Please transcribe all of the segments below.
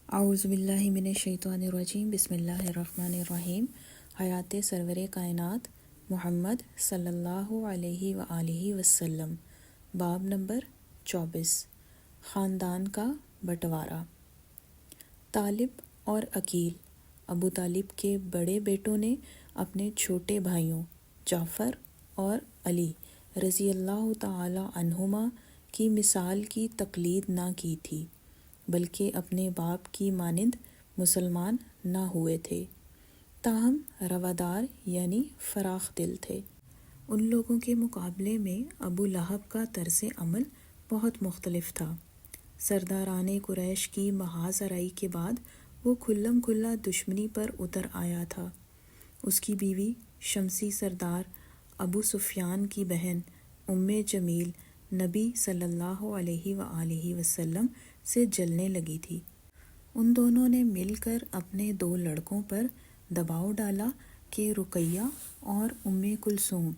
اعوذ باللہ من الشیطان الرجیم، بسم اللہ الرحمن الرحیم۔ حیات سرور کائنات محمد صلی اللہ علیہ وآلہ وسلم، باب نمبر 24، خاندان کا بٹوارا۔ طالب اور عقیل، ابو طالب کے بڑے بیٹوں نے اپنے چھوٹے بھائیوں جعفر اور علی رضی اللہ تعالی عنہما کی مثال کی تقلید نہ کی تھی، بلکہ اپنے باپ کی مانند مسلمان نہ ہوئے تھے، تاہم روادار یعنی فراخ دل تھے۔ ان لوگوں کے مقابلے میں ابو لہب کا طرز عمل بہت مختلف تھا۔ سرداران قریش کی محاذ آرائی کے بعد وہ کھلم کھلا دشمنی پر اتر آیا تھا۔ اس کی بیوی شمسی سردار ابو سفیان کی بہن ام جمیل نبی صلی اللہ علیہ وآلہ وسلم سے جلنے لگی تھی۔ ان دونوں نے مل کر اپنے دو لڑکوں پر دباؤ ڈالا کہ رقیہ اور ام کلثوم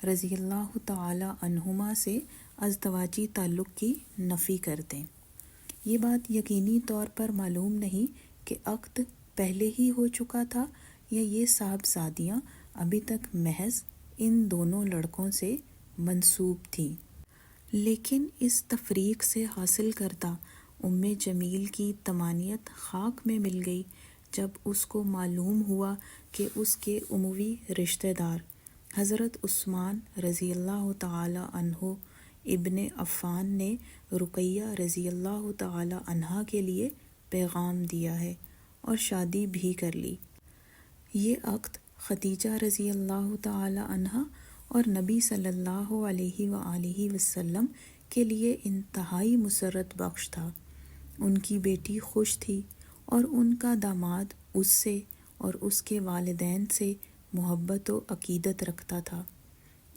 رضی اللہ تعالی عنہما سے ازدواجی تعلق کی نفی کر دیں۔ یہ بات یقینی طور پر معلوم نہیں کہ عقد پہلے ہی ہو چکا تھا یا یہ صاحبزادیاں ابھی تک محض ان دونوں لڑکوں سے منسوب تھیں، لیکن اس تفریق سے حاصل کردہ ام جمیل کی طمانینت خاک میں مل گئی جب اس کو معلوم ہوا کہ اس کے اموی رشتہ دار حضرت عثمان رضی اللہ تعالی عنہ ابن عفان نے رقیہ رضی اللہ تعالی عنہا کے لیے پیغام دیا ہے اور شادی بھی کر لی۔ یہ عقد خدیجہ رضی اللہ تعالی عنہا اور نبی صلی اللہ علیہ وآلہ وسلم کے لیے انتہائی مسرت بخش تھا۔ ان کی بیٹی خوش تھی اور ان کا داماد اس سے اور اس کے والدین سے محبت و عقیدت رکھتا تھا۔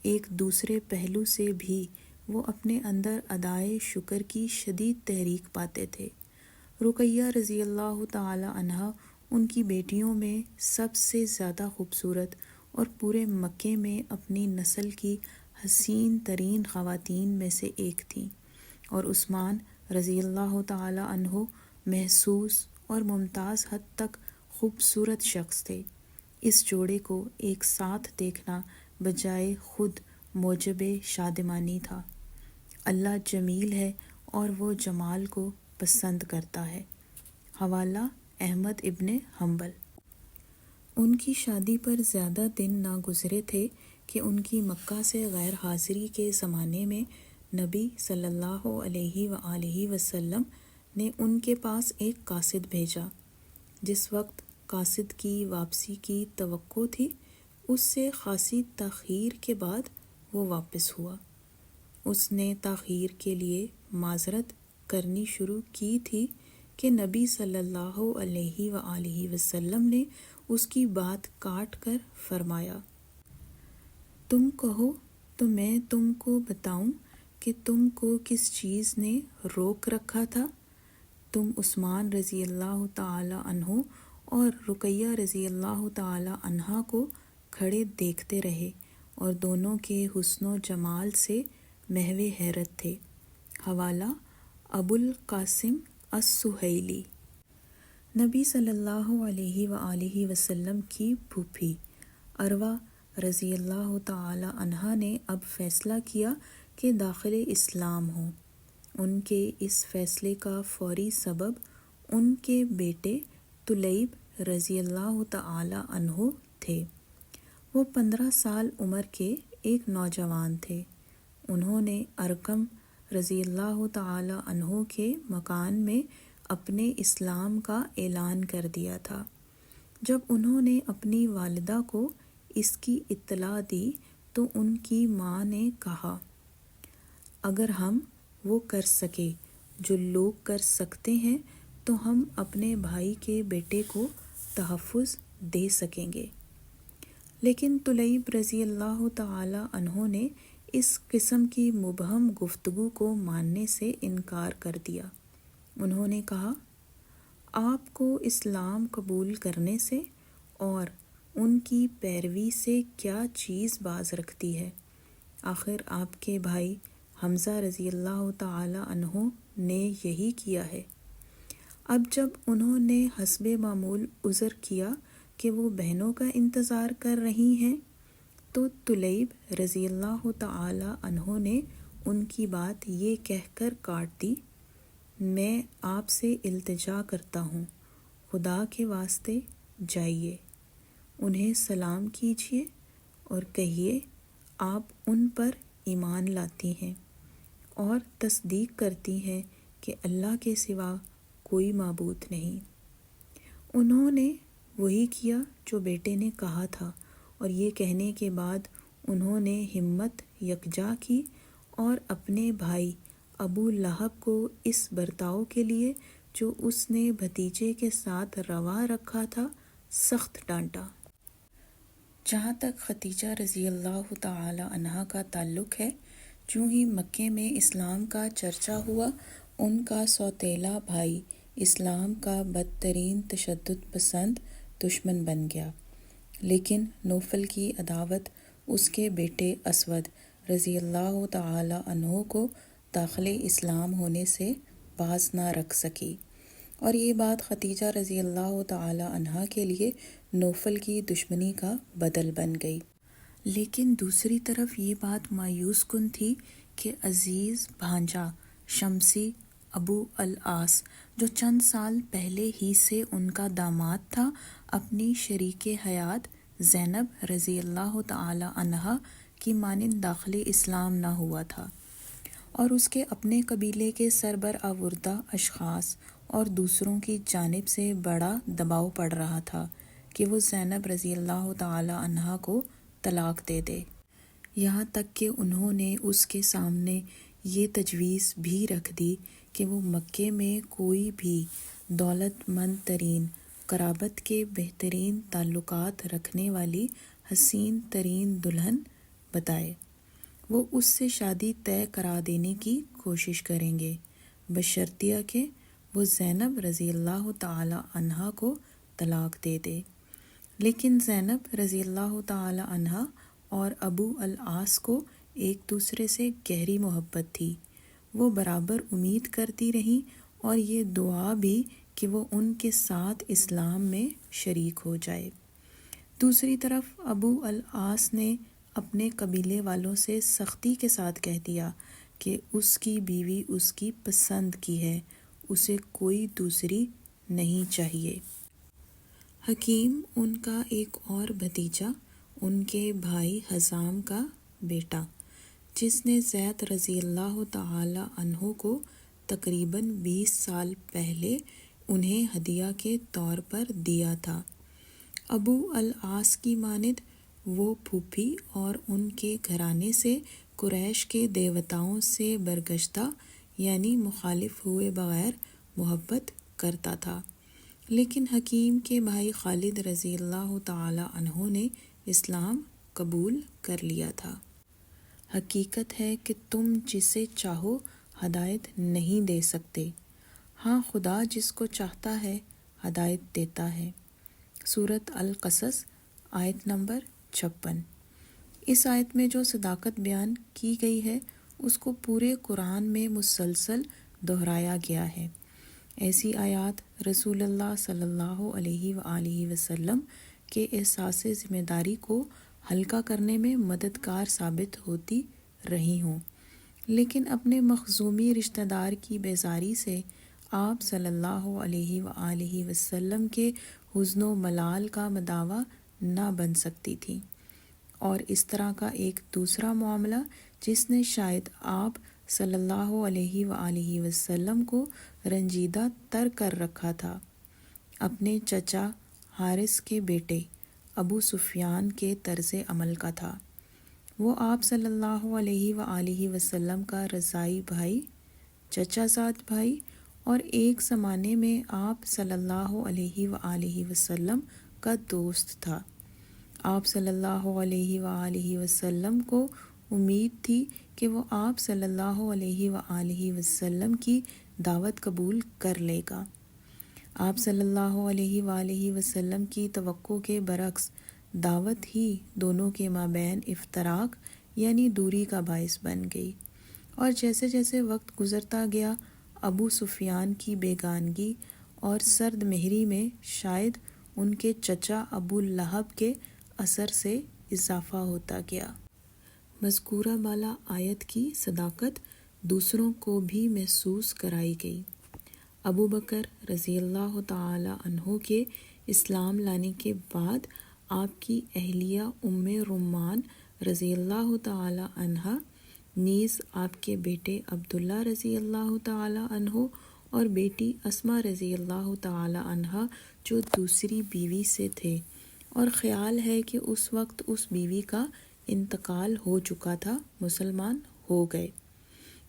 ایک دوسرے پہلو سے بھی وہ اپنے اندر ادائے شکر کی شدید تحریک پاتے تھے۔ رقیہ رضی اللہ تعالی عنہا ان کی بیٹیوں میں سب سے زیادہ خوبصورت اور پورے مکے میں اپنی نسل کی حسین ترین خواتین میں سے ایک تھیں، اور عثمان رضی اللہ تعالی عنہ محسوس اور ممتاز حد تک خوبصورت شخص تھے۔ اس جوڑے کو ایک ساتھ دیکھنا بجائے خود موجب شادمانی تھا۔ اللہ جمیل ہے اور وہ جمال کو پسند کرتا ہے۔ حوالہ احمد ابن حنبل۔ ان کی شادی پر زیادہ دن نہ گزرے تھے کہ ان کی مکہ سے غیر حاضری کے زمانے میں نبی صلی اللہ علیہ وآلہ وسلم نے ان کے پاس ایک قاصد بھیجا۔ جس وقت قاصد کی واپسی کی توقع تھی، اس سے خاصی تاخیر کے بعد وہ واپس ہوا۔ اس نے تاخیر کے لیے معذرت کرنی شروع کی تھی کہ نبی صلی اللہ علیہ وآلہ وسلم نے اس کی بات کاٹ کر فرمایا، تم کہو تو میں تم کو بتاؤں کہ تم کو کس چیز نے روک رکھا تھا؟ تم عثمان رضی اللہ تعالی عنہ اور رقیہ رضی اللہ تعالی عنہا کو کھڑے دیکھتے رہے اور دونوں کے حسن و جمال سے محو حیرت تھے۔ حوالہ ابو القاسم السہیلی۔ نبی صلی اللہ علیہ وآلہ وسلم کی پھوپھی عروہ رضی اللہ تعالی عنہا نے اب فیصلہ کیا کہ داخل اسلام ہوں۔ ان کے اس فیصلے کا فوری سبب ان کے بیٹے طلیب رضی اللہ تعالی عنہ تھے۔ وہ 15 سال عمر کے ایک نوجوان تھے۔ انہوں نے ارقم رضی اللہ تعالی عنہ کے مکان میں اپنے اسلام کا اعلان کر دیا تھا۔ جب انہوں نے اپنی والدہ کو اس کی اطلاع دی تو ان کی ماں نے کہا، اگر ہم وہ کر سکے جو لوگ کر سکتے ہیں تو ہم اپنے بھائی کے بیٹے کو تحفظ دے سکیں گے۔ لیکن طلیب رضی اللہ تعالی عنہ نے اس قسم کی مبہم گفتگو کو ماننے سے انکار کر دیا۔ انہوں نے کہا، آپ کو اسلام قبول کرنے سے اور ان کی پیروی سے کیا چیز باز رکھتی ہے؟ آخر آپ کے بھائی حمزہ رضی اللہ تعالی عنہ نے یہی کیا ہے۔ اب جب انہوں نے حسب معمول عذر کیا کہ وہ بہنوں کا انتظار کر رہی ہیں تو طلیب رضی اللہ تعالی عنہ نے ان کی بات یہ کہہ کر کاٹ دی، میں آپ سے التجا کرتا ہوں، خدا کے واسطے جائیے، انہیں سلام کیجیے اور کہیے آپ ان پر ایمان لاتی ہیں اور تصدیق کرتی ہیں کہ اللہ کے سوا کوئی معبود نہیں۔ انہوں نے وہی کیا جو بیٹے نے کہا تھا، اور یہ کہنے کے بعد انہوں نے ہمت یکجا کی اور اپنے بھائی ابو لہب کو اس برتاؤ کے لیے جو اس نے بھتیجے کے ساتھ روا رکھا تھا سخت ڈانٹا۔ جہاں تک خدیجہ رضی اللہ تعالی عنہا کا تعلق ہے، چوں ہی مکے میں اسلام کا چرچا ہوا، ان کا سوتیلا بھائی اسلام کا بدترین تشدد پسند دشمن بن گیا، لیکن نوفل کی عداوت اس کے بیٹے اسود رضی اللہ تعالی عنہ کو داخل اسلام ہونے سے باز نہ رکھ سکی، اور یہ بات خدیجہ رضی اللہ تعالی عنہا کے لیے نوفل کی دشمنی کا بدل بن گئی۔ لیکن دوسری طرف یہ بات مایوس کن تھی کہ عزیز بھانجا شمسی ابو العاص، جو چند سال پہلے ہی سے ان کا داماد تھا، اپنی شریک حیات زینب رضی اللہ تعالی عنہا کی مانند داخل اسلام نہ ہوا تھا، اور اس کے اپنے قبیلے کے سربرآوردہ اشخاص اور دوسروں کی جانب سے بڑا دباؤ پڑ رہا تھا کہ وہ زینب رضی اللہ تعالی عنہا کو طلاق دے دے۔ یہاں تک کہ انہوں نے اس کے سامنے یہ تجویز بھی رکھ دی کہ وہ مکے میں کوئی بھی دولت مند ترین قرابت کے بہترین تعلقات رکھنے والی حسین ترین دلہن بتائے، وہ اس سے شادی طے کرا دینے کی کوشش کریں گے، بشرطیہ کہ وہ زینب رضی اللہ تعالی عنہا کو طلاق دے دے۔ لیکن زینب رضی اللہ تعالی عنہا اور ابو العاص کو ایک دوسرے سے گہری محبت تھی، وہ برابر امید کرتی رہیں اور یہ دعا بھی کہ وہ ان کے ساتھ اسلام میں شریک ہو جائے۔ دوسری طرف ابو العاص نے اپنے قبیلے والوں سے سختی کے ساتھ کہہ دیا کہ اس کی بیوی اس کی پسند کی ہے، اسے کوئی دوسری نہیں چاہیے۔ حکیم ان کا ایک اور بھتیجا، ان کے بھائی حزام کا بیٹا، جس نے زید رضی اللہ تعالی عنہ کو تقریباً 20 سال پہلے انہیں ہدیہ کے طور پر دیا تھا، ابو العاص کی مانند وہ پھوپھی اور ان کے گھرانے سے قریش کے دیوتاؤں سے برگشتہ یعنی مخالف ہوئے بغیر محبت کرتا تھا، لیکن حکیم کے بھائی خالد رضی اللہ تعالی عنہ نے اسلام قبول کر لیا تھا۔ حقیقت ہے کہ تم جسے چاہو ہدایت نہیں دے سکتے، ہاں خدا جس کو چاہتا ہے ہدایت دیتا ہے۔ سورۃ القصص آیت نمبر 56۔ اس آیت میں جو صداقت بیان کی گئی ہے اس کو پورے قرآن میں مسلسل دہرایا گیا ہے۔ ایسی آیات رسول اللہ صلی اللہ علیہ وآلہ وسلم کے احساس ذمہ داری کو ہلکا کرنے میں مددگار ثابت ہوتی رہی ہوں، لیکن اپنے مخزومی رشتہ دار کی بیزاری سے آپ صلی اللہ علیہ وآلہ وسلم کے حزن و ملال کا مداوا نہ بن سکتی تھی۔ اور اس طرح کا ایک دوسرا معاملہ جس نے شاید آپ صلی اللہ علیہ وآلہ وسلم کو رنجیدہ تر کر رکھا تھا، اپنے چچا حارث کے بیٹے ابو سفیان کے طرز عمل کا تھا۔ وہ آپ صلی اللہ علیہ وآلہ وسلم کا رضاعی بھائی، چچا زاد بھائی، اور ایک زمانے میں آپ صلی اللہ علیہ وآلہ وسلم کا دوست تھا۔ آپ صلی اللہ علیہ وآلہ وسلم کو امید تھی کہ وہ آپ صلی اللہ علیہ وآلہ وسلم کی دعوت قبول کر لے گا۔ آپ صلی اللہ علیہ وآلہ وسلم کی توقع کے برعکس دعوت ہی دونوں کے مابین افتراق یعنی دوری کا باعث بن گئی، اور جیسے جیسے وقت گزرتا گیا ابو سفیان کی بیگانگی اور سرد مہری میں شاید ان کے چچا ابو لہب کے اثر سے اضافہ ہوتا گیا۔ مذکورہ بالا آیت کی صداقت دوسروں کو بھی محسوس کرائی گئی۔ ابو بکر رضی اللہ تعالی عنہ کے اسلام لانے کے بعد آپ کی اہلیہ ام رومان رضی اللہ تعالی عنہا نیز آپ کے بیٹے عبداللہ رضی اللہ تعالی عنہ اور بیٹی اسماء رضی اللہ تعالی عنہا جو دوسری بیوی سے تھے، اور خیال ہے کہ اس وقت اس بیوی کا انتقال ہو چکا تھا، مسلمان ہو گئے۔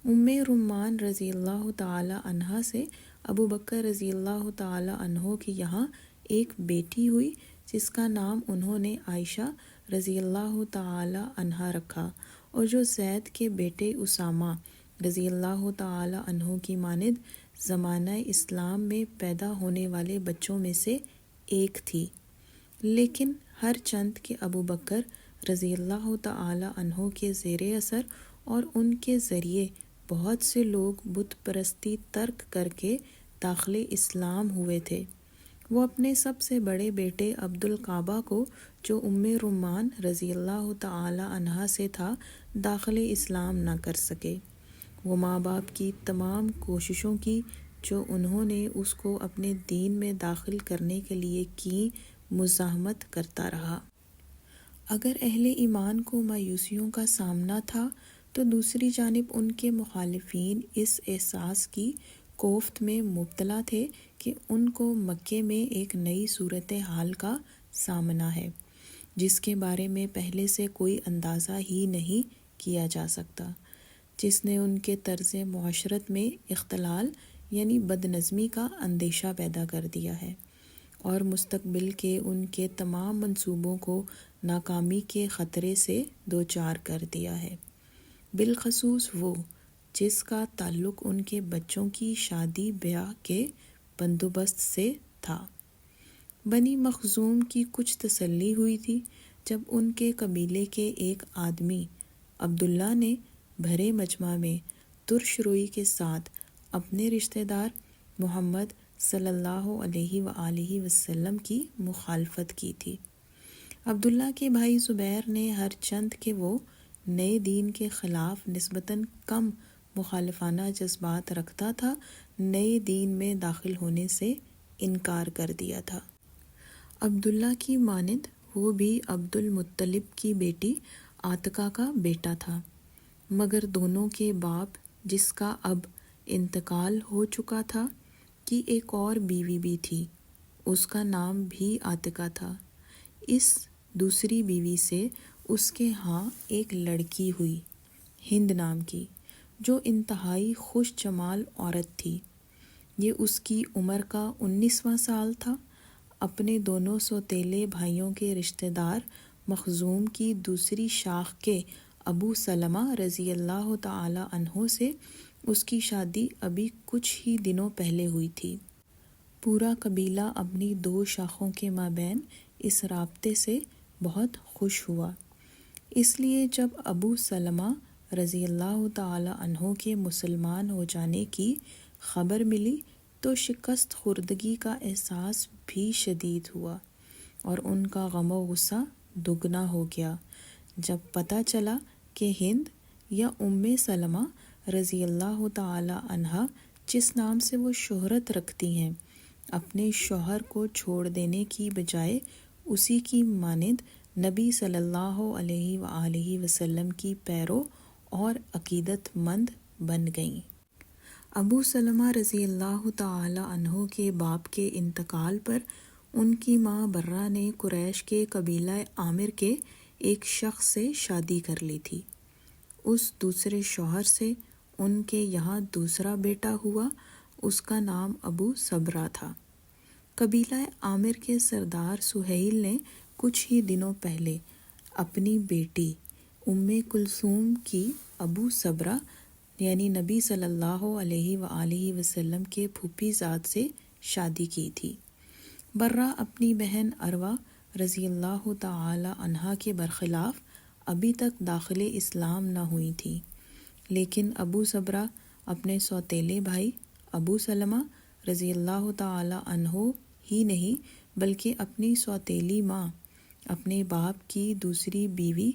ام رومان رضی اللہ تعالی عنہا سے ابو بکر رضی اللہ تعالی عنہ کے یہاں ایک بیٹی ہوئی جس کا نام انہوں نے عائشہ رضی اللہ تعالی عنہا رکھا، اور جو زید کے بیٹے اسامہ رضی اللہ تعالی عنہ کی مانند زمانہ اسلام میں پیدا ہونے والے بچوں میں سے ایک تھی، لیکن ہر چند کہ ابو بکر رضی اللہ تعالی عنہ کے زیر اثر اور ان کے ذریعے بہت سے لوگ بت پرستی ترک کر کے داخل اسلام ہوئے تھے، وہ اپنے سب سے بڑے بیٹے عبد القعبہ کو جو ام رومان رضی اللہ تعالی عنہا سے تھا داخل اسلام نہ کر سکے۔ وہ ماں باپ کی تمام کوششوں کی جو انہوں نے اس کو اپنے دین میں داخل کرنے کے لیے کی مزاحمت کرتا رہا۔ اگر اہل ایمان کو مایوسیوں کا سامنا تھا تو دوسری جانب ان کے مخالفین اس احساس کی کوفت میں مبتلا تھے کہ ان کو مکے میں ایک نئی صورتحال کا سامنا ہے جس کے بارے میں پہلے سے کوئی اندازہ ہی نہیں کیا جا سکتا، جس نے ان کے طرز معاشرت میں اختلال یعنی بد نظمی کا اندیشہ پیدا کر دیا ہے، اور مستقبل کے ان کے تمام منصوبوں کو ناکامی کے خطرے سے دوچار کر دیا ہے، بالخصوص وہ جس کا تعلق ان کے بچوں کی شادی بیاہ کے بندوبست سے تھا۔ بنی مخزوم کی کچھ تسلی ہوئی تھی جب ان کے قبیلے کے ایک آدمی عبداللہ نے بھرے مجمع میں ترش روئی کے ساتھ اپنے رشتہ دار محمد صلی اللہ علیہ وآلہ وسلم کی مخالفت کی تھی۔ عبداللہ کے بھائی زبیر نے ہر چند کہ وہ نئے دین کے خلاف نسبتاً کم مخالفانہ جذبات رکھتا تھا، نئے دین میں داخل ہونے سے انکار کر دیا تھا۔ عبداللہ کی مانند وہ بھی عبد المطلب کی بیٹی عاتقہ کا بیٹا تھا، مگر دونوں کے باپ جس کا اب انتقال ہو چکا تھا کی ایک اور بیوی بھی تھی، اس کا نام بھی عاتقہ تھا۔ اس دوسری بیوی سے اس کے ہاں ایک لڑکی ہوئی ہند نام کی، جو انتہائی خوش جمال عورت تھی۔ یہ اس کی عمر کا 19واں سال تھا۔ اپنے دونوں سوتیلے بھائیوں کے رشتہ دار مخزوم کی دوسری شاخ کے ابو سلمہ رضی اللہ تعالی عنہ سے اس کی شادی ابھی کچھ ہی دنوں پہلے ہوئی تھی۔ پورا قبیلہ اپنی دو شاخوں کے مابین اس رابطے سے بہت خوش ہوا، اس لیے جب ابو سلمہ رضی اللہ تعالی عنہ کے مسلمان ہو جانے کی خبر ملی تو شکست خوردگی کا احساس بھی شدید ہوا، اور ان کا غم و غصہ دگنا ہو گیا جب پتہ چلا کہ ہند یا ام سلمہ رضی اللہ تعالی عنہا جس نام سے وہ شہرت رکھتی ہیں، اپنے شوہر کو چھوڑ دینے کی بجائے اسی کی مانند نبی صلی اللہ علیہ وآلہ وسلم کی پیرو اور عقیدت مند بن گئیں۔ ابو سلمہ رضی اللہ تعالی عنہ کے باپ کے انتقال پر ان کی ماں برہ نے قریش کے قبیلہ عامر کے ایک شخص سے شادی کر لی تھی۔ اس دوسرے شوہر سے ان کے یہاں دوسرا بیٹا ہوا، اس کا نام ابو صبرہ تھا۔ قبیلہ عامر کے سردار سہیل نے کچھ ہی دنوں پہلے اپنی بیٹی ام کلثوم کی ابو صبرہ یعنی نبی صلی اللہ علیہ وآلہ وسلم کے پھوپھی زاد سے شادی کی تھی۔ برہ اپنی بہن اروا رضی اللہ تعالی عنہا کے برخلاف ابھی تک داخل اسلام نہ ہوئی تھی، لیکن ابو صبرہ اپنے سوتیلے بھائی ابو سلمہ رضی اللہ تعالی عنہ ہی نہیں بلکہ اپنی سوتیلی ماں اپنے باپ کی دوسری بیوی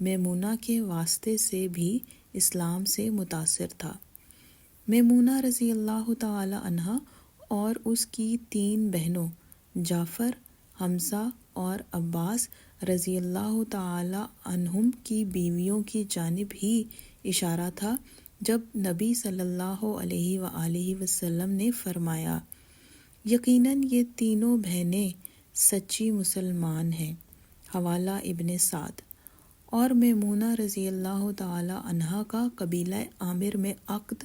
میمونہ کے واسطے سے بھی اسلام سے متاثر تھا۔ میمونہ رضی اللہ تعالی عنہا اور اس کی 3 بہنوں جعفر، حمزہ اور عباس رضی اللہ تعالی عنہم کی بیویوں کی جانب ہی اشارہ تھا جب نبی صلی اللہ علیہ وآلہ وسلم نے فرمایا یقیناً یہ تینوں بہنیں سچی مسلمان ہیں، حوالہ ابن سعد۔ اور میمونہ رضی اللہ تعالی عنہا کا قبیلہ عامر میں عقد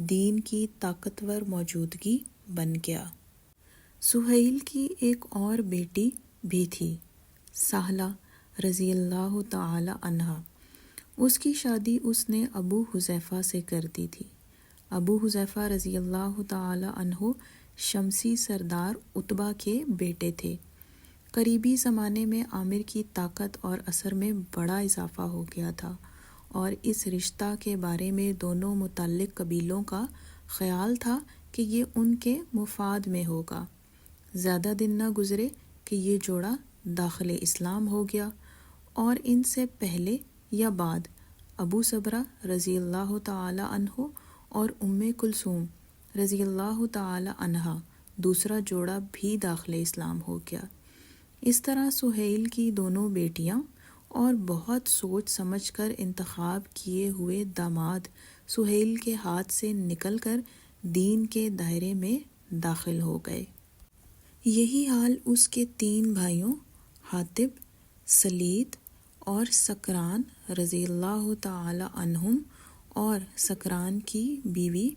دین کی طاقتور موجودگی بن گیا۔ سہیل کی ایک اور بیٹی بھی تھی، سہلہ رضی اللہ تعالی عنہا۔ اس کی شادی اس نے ابو حذیفہ سے کر دی تھی۔ ابو حذیفہ رضی اللہ تعالی عنہ شمسی سردار عتبہ کے بیٹے تھے۔ قریبی زمانے میں عامر کی طاقت اور اثر میں بڑا اضافہ ہو گیا تھا اور اس رشتہ کے بارے میں دونوں متعلق قبیلوں کا خیال تھا کہ یہ ان کے مفاد میں ہوگا۔ زیادہ دن نہ گزرے کہ یہ جوڑا داخل اسلام ہو گیا، اور ان سے پہلے یا بعد ابو صبرہ رضی اللہ تعالی عنہ اور ام کلثوم رضی اللہ تعالی عنہا دوسرا جوڑا بھی داخل اسلام ہو گیا۔ اس طرح سہیل کی دونوں بیٹیاں اور بہت سوچ سمجھ کر انتخاب کیے ہوئے داماد سہیل کے ہاتھ سے نکل کر دین کے دائرے میں داخل ہو گئے۔ یہی حال اس کے 3 بھائیوں حاطب، سلیط اور سکران رضی اللہ تعالی عنہم اور سکران کی بیوی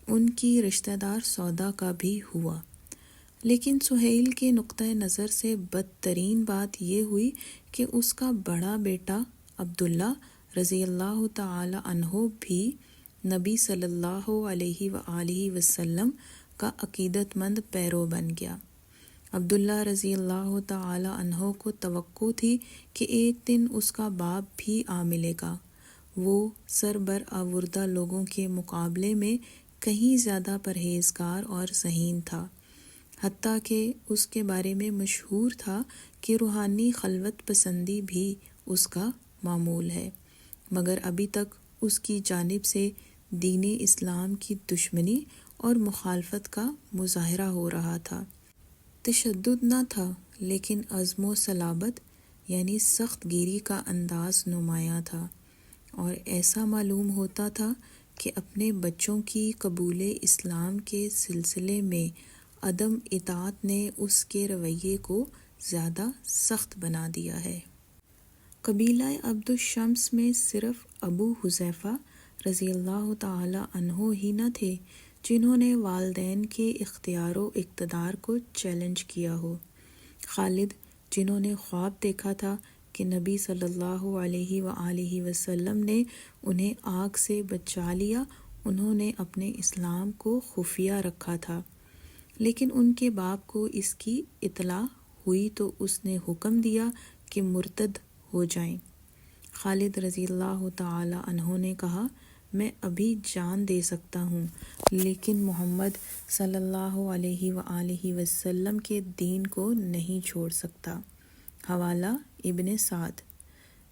ان کی رشتہ دار سودا کا بھی ہوا۔ لیکن سہیل کے نقطہ نظر سے بدترین بات یہ ہوئی کہ اس کا بڑا بیٹا عبداللہ رضی اللہ تعالی عنہ بھی نبی صلی اللہ علیہ وآلہ وسلم کا عقیدت مند پیرو بن گیا۔ عبداللہ رضی اللہ تعالی عنہ کو توقع تھی کہ ایک دن اس کا باپ بھی آ ملے گا۔ وہ سربرآوردہ لوگوں کے مقابلے میں کہیں زیادہ پرہیزگار اور ذہین تھا، حتیٰ کہ اس کے بارے میں مشہور تھا کہ روحانی خلوت پسندی بھی اس کا معمول ہے، مگر ابھی تک اس کی جانب سے دین اسلام کی دشمنی اور مخالفت کا مظاہرہ ہو رہا تھا۔ تشدد نہ تھا لیکن عزم و صلابت یعنی سخت گیری کا انداز نمایاں تھا، اور ایسا معلوم ہوتا تھا کہ اپنے بچوں کی قبول اسلام کے سلسلے میں عدم اطاعت نے اس کے رویے کو زیادہ سخت بنا دیا ہے۔ قبیلہ عبد الشمس میں صرف ابو حذیفہ رضی اللہ تعالی عنہ ہی نہ تھے جنہوں نے والدین کے اختیار و اقتدار کو چیلنج کیا ہو۔ خالد، جنہوں نے خواب دیکھا تھا کہ نبی صلی اللہ علیہ وآلہ وسلم نے انہیں آگ سے بچا لیا، انہوں نے اپنے اسلام کو خفیہ رکھا تھا، لیکن ان کے باپ کو اس کی اطلاع ہوئی تو اس نے حکم دیا کہ مرتد ہو جائیں۔ خالد رضی اللہ تعالی عنہ نے کہا میں ابھی جان دے سکتا ہوں لیکن محمد صلی اللہ علیہ وآلہ وسلم کے دین کو نہیں چھوڑ سکتا، حوالہ ابن سعد،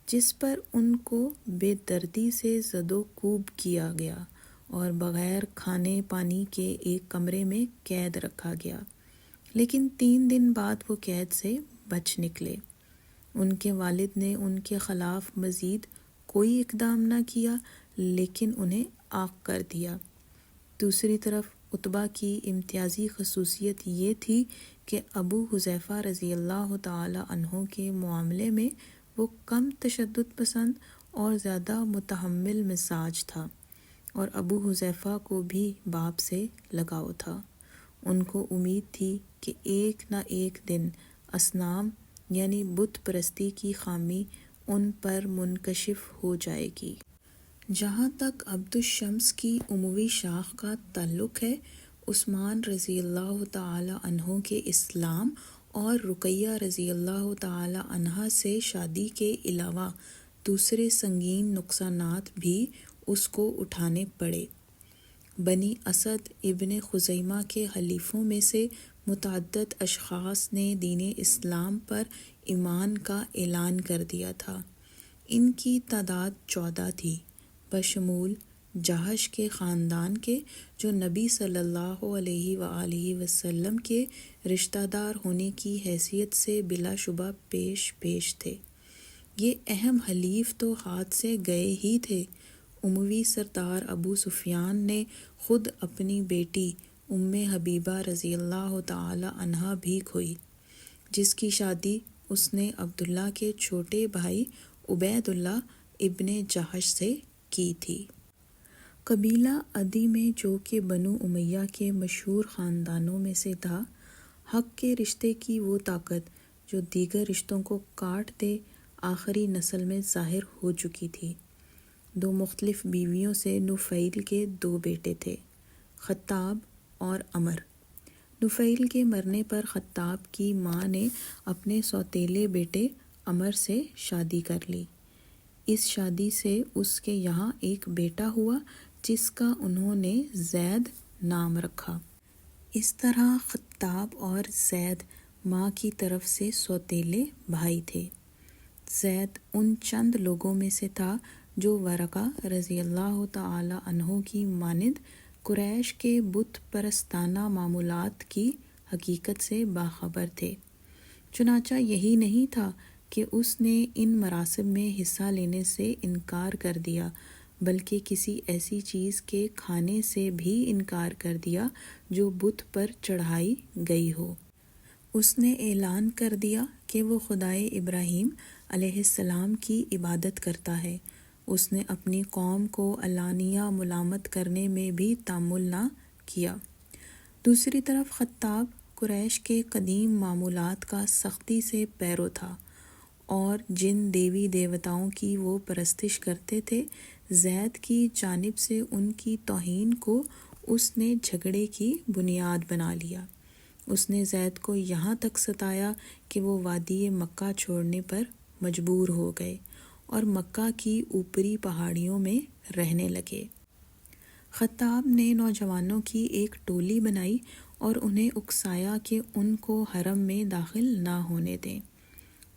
جس پر ان کو بے دردی سے زد و کوب کیا گیا اور بغیر کھانے پانی کے ایک کمرے میں قید رکھا گیا، لیکن 3 دن بعد وہ قید سے بچ نکلے۔ ان کے والد نے ان کے خلاف مزید کوئی اقدام نہ کیا لیکن انہیں عاق کر دیا۔ دوسری طرف عتبہ کی امتیازی خصوصیت یہ تھی کہ ابو حذیفہ رضی اللہ تعالی عنہ کے معاملے میں وہ کم تشدد پسند اور زیادہ متحمل مزاج تھا، اور ابو حذیفہ کو بھی باپ سے لگاؤ تھا۔ ان کو امید تھی کہ ایک نہ ایک دن اصنام یعنی بت پرستی کی خامی ان پر منکشف ہو جائے گی۔ جہاں تک عبد الشمس کی اموی شاخ کا تعلق ہے، عثمان رضی اللہ تعالی عنہ کے اسلام اور رقیہ رضی اللہ تعالی عنہا سے شادی کے علاوہ دوسرے سنگین نقصانات بھی اس کو اٹھانے پڑے۔ بنی اسد ابن خزیمہ کے حلیفوں میں سے متعدد اشخاص نے دین اسلام پر ایمان کا اعلان کر دیا تھا۔ ان کی تعداد 14 تھی، بشمول جہش کے خاندان کے، جو نبی صلی اللہ علیہ وآلہ وسلم کے رشتہ دار ہونے کی حیثیت سے بلا شبہ پیش تھے۔ یہ اہم حلیف تو ہاتھ سے گئے ہی تھے۔ اموی سردار ابو سفیان نے خود اپنی بیٹی ام حبیبہ رضی اللہ تعالی عنہا بھی کھوئی، جس کی شادی اس نے عبداللہ کے چھوٹے بھائی عبید اللہ ابن جہش سے کی تھی۔ قبیلہ عدی میں، جو کہ بنو امیہ کے مشہور خاندانوں میں سے تھا، حق کے رشتے کی وہ طاقت جو دیگر رشتوں کو کاٹ دے آخری نسل میں ظاہر ہو چکی تھی۔ دو مختلف بیویوں سے نفیل کے 2 بیٹے تھے، خطاب اور عمر۔ نفیل کے مرنے پر خطاب کی ماں نے اپنے سوتیلے بیٹے عمر سے شادی کر لی۔ اس شادی سے اس کے یہاں ایک بیٹا ہوا جس کا انہوں نے زید نام رکھا۔ اس طرح خطاب اور زید ماں کی طرف سے سوتیلے بھائی تھے۔ زید ان چند لوگوں میں سے تھا جو ورقہ رضی اللہ تعالی عنہ کی مانند قریش کے بت پرستانہ معمولات کی حقیقت سے باخبر تھے۔ چنانچہ یہی نہیں تھا کہ اس نے ان مراسم میں حصہ لینے سے انکار کر دیا، بلکہ کسی ایسی چیز کے کھانے سے بھی انکار کر دیا جو بت پر چڑھائی گئی ہو۔ اس نے اعلان کر دیا کہ وہ خدائے ابراہیم علیہ السلام کی عبادت کرتا ہے۔ اس نے اپنی قوم کو علانیہ ملامت کرنے میں بھی تامل نہ کیا۔ دوسری طرف خطاب قریش کے قدیم معمولات کا سختی سے پیرو تھا، اور جن دیوی دیوتاؤں کی وہ پرستش کرتے تھے، زید کی جانب سے ان کی توہین کو اس نے جھگڑے کی بنیاد بنا لیا۔ اس نے زید کو یہاں تک ستایا کہ وہ وادی مکہ چھوڑنے پر مجبور ہو گئے اور مکہ کی اوپری پہاڑیوں میں رہنے لگے۔ خطاب نے نوجوانوں کی ایک ٹولی بنائی اور انہیں اکسایا کہ ان کو حرم میں داخل نہ ہونے دیں۔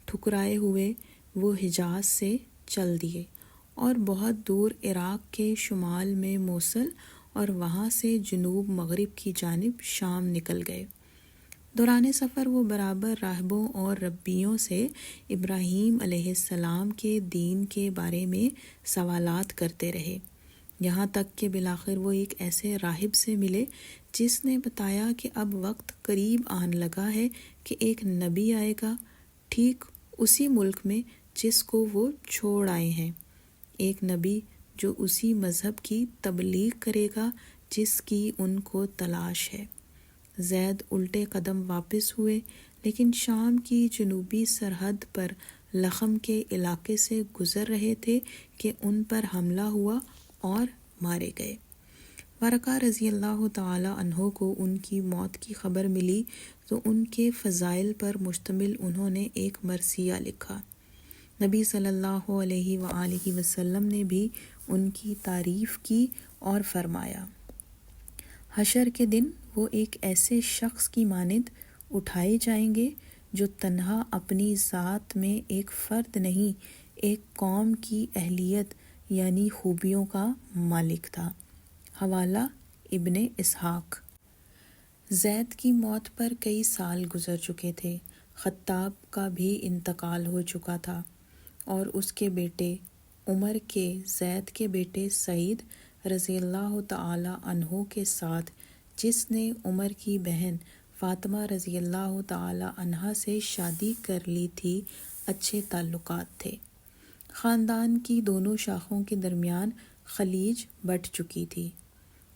ٹھکرائے ہوئے وہ حجاز سے چل دیے اور بہت دور عراق کے شمال میں موصل اور وہاں سے جنوب مغرب کی جانب شام نکل گئے۔ دوران سفر وہ برابر راہبوں اور ربیوں سے ابراہیم علیہ السلام کے دین کے بارے میں سوالات کرتے رہے، یہاں تک کہ بالآخر وہ ایک ایسے راہب سے ملے جس نے بتایا کہ اب وقت قریب آن لگا ہے کہ ایک نبی آئے گا، ٹھیک اسی ملک میں جس کو وہ چھوڑ آئے ہیں، ایک نبی جو اسی مذہب کی تبلیغ کرے گا جس کی ان کو تلاش ہے۔ زید الٹے قدم واپس ہوئے، لیکن شام کی جنوبی سرحد پر لخم کے علاقے سے گزر رہے تھے کہ ان پر حملہ ہوا اور مارے گئے۔ ورقہ رضی اللہ تعالی عنہ کو ان کی موت کی خبر ملی تو ان کے فضائل پر مشتمل انہوں نے ایک مرثیہ لکھا۔ نبی صلی اللہ علیہ وآلہ وسلم نے بھی ان کی تعریف کی اور فرمایا، حشر کے دن وہ ایک ایسے شخص کی مانند اٹھائے جائیں گے جو تنہا اپنی ذات میں ایک فرد نہیں، ایک قوم کی اہلیت یعنی خوبیوں کا مالک تھا۔ حوالہ ابن اسحاق۔ زید کی موت پر کئی سال گزر چکے تھے، خطاب کا بھی انتقال ہو چکا تھا، اور اس کے بیٹے عمر کے زید کے بیٹے سعید رضی اللہ تعالی عنہ کے ساتھ، جس نے عمر کی بہن فاطمہ رضی اللہ تعالی عنہا سے شادی کر لی تھی، اچھے تعلقات تھے۔ خاندان کی دونوں شاخوں کے درمیان خلیج بٹ چکی تھی۔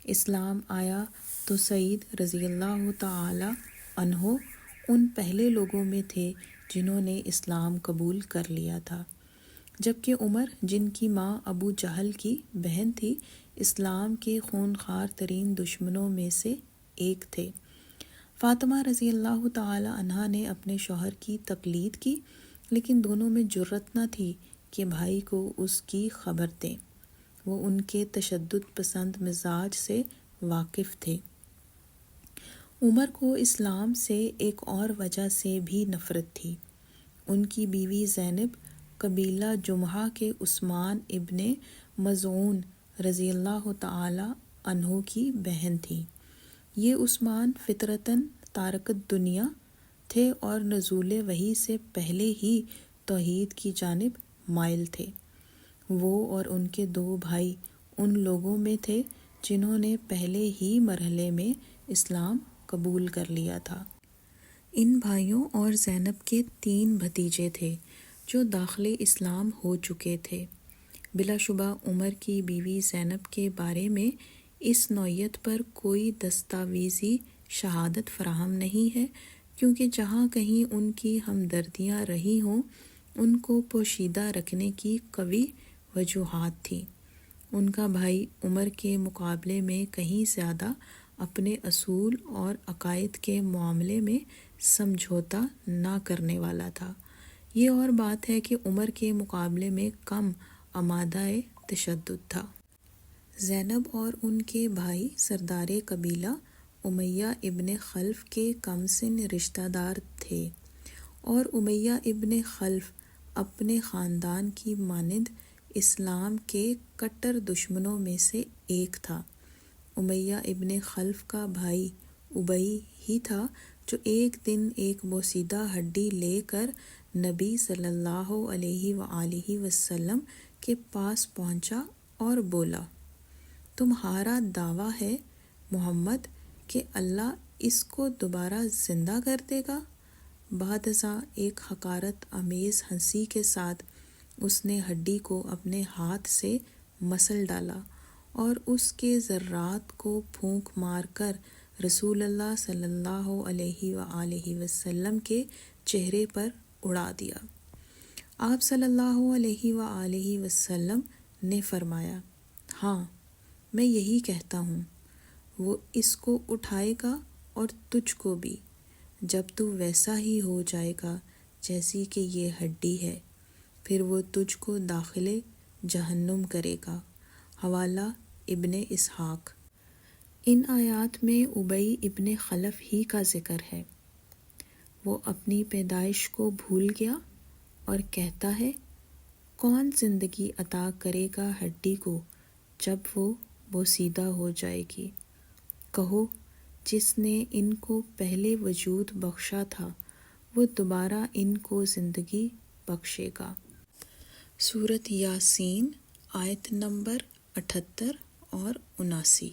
اسلام آیا تو سعید رضی اللہ تعالی عنہ ان پہلے لوگوں میں تھے جنہوں نے اسلام قبول کر لیا تھا، جبکہ عمر، جن کی ماں ابو جہل کی بہن تھی، اسلام کے خونخوار ترین دشمنوں میں سے ایک تھے۔ فاطمہ رضی اللہ تعالی عنہا نے اپنے شوہر کی تقلید کی، لیکن دونوں میں جرأت نہ تھی کہ بھائی کو اس کی خبر دیں۔ وہ ان کے تشدد پسند مزاج سے واقف تھے۔ عمر کو اسلام سے ایک اور وجہ سے بھی نفرت تھی۔ ان کی بیوی زینب قبیلہ جمحہ کے عثمان ابن مظعون رضی اللہ تعالی عنہ کی بہن تھی۔ یہ عثمان فطرتاً تارک دنیا تھے اور نزول وحی سے پہلے ہی توحید کی جانب مائل تھے۔ وہ اور ان کے 2 بھائی ان لوگوں میں تھے جنہوں نے پہلے ہی مرحلے میں اسلام قبول کر لیا تھا۔ ان بھائیوں اور زینب کے 3 بھتیجے تھے جو داخل اسلام ہو چکے تھے۔ بلا شبہ عمر کی بیوی زینب کے بارے میں اس نوعیت پر کوئی دستاویزی شہادت فراہم نہیں ہے، کیونکہ جہاں کہیں ان کی ہمدردیاں رہی ہوں ان کو پوشیدہ رکھنے کی قوی وجوہات تھیں۔ ان کا بھائی عمر کے مقابلے میں کہیں زیادہ اپنے اصول اور عقائد کے معاملے میں سمجھوتہ نہ کرنے والا تھا۔ یہ اور بات ہے کہ عمر کے مقابلے میں کم آمادہ تشدد تھا۔ زینب اور ان کے بھائی سردار قبیلہ امیہ ابن خلف کے کم سن رشتہ دار تھے، اور امیہ ابن خلف اپنے خاندان کی مانند اسلام کے کٹر دشمنوں میں سے ایک تھا۔ امیہ ابن خلف کا بھائی ابی ہی تھا جو ایک دن ایک بوسیدہ ہڈی لے کر نبی صلی اللہ علیہ وآلہ وسلم کے پاس پہنچا اور بولا، تمہارا دعویٰ ہے محمد کہ اللہ اس کو دوبارہ زندہ کر دے گا؟ بعد ازاں ایک حقارت آمیز ہنسی کے ساتھ اس نے ہڈی کو اپنے ہاتھ سے مسل ڈالا اور اس کے ذرات کو پھونک مار کر رسول اللہ صلی اللہ علیہ وآلہ وسلم کے چہرے پر اڑا دیا۔ آپ صلی اللہ علیہ وآلہ وسلم نے فرمایا، ہاں میں یہی کہتا ہوں، وہ اس کو اٹھائے گا اور تجھ کو بھی، جب تو ویسا ہی ہو جائے گا جیسی کہ یہ ہڈی ہے، پھر وہ تجھ کو داخل جہنم کرے گا۔ حوالہ ابن اسحاق۔ ان آیات میں ابی ابن خلف ہی کا ذکر ہے۔ وہ اپنی پیدائش کو بھول گیا اور کہتا ہے، کون زندگی عطا کرے گا ہڈی کو جب وہ بوسیدہ ہو جائے گی؟ کہو، جس نے ان کو پہلے وجود بخشا تھا وہ دوبارہ ان کو زندگی بخشے گا۔ سورۃ یاسین آیت نمبر 78 اور 79۔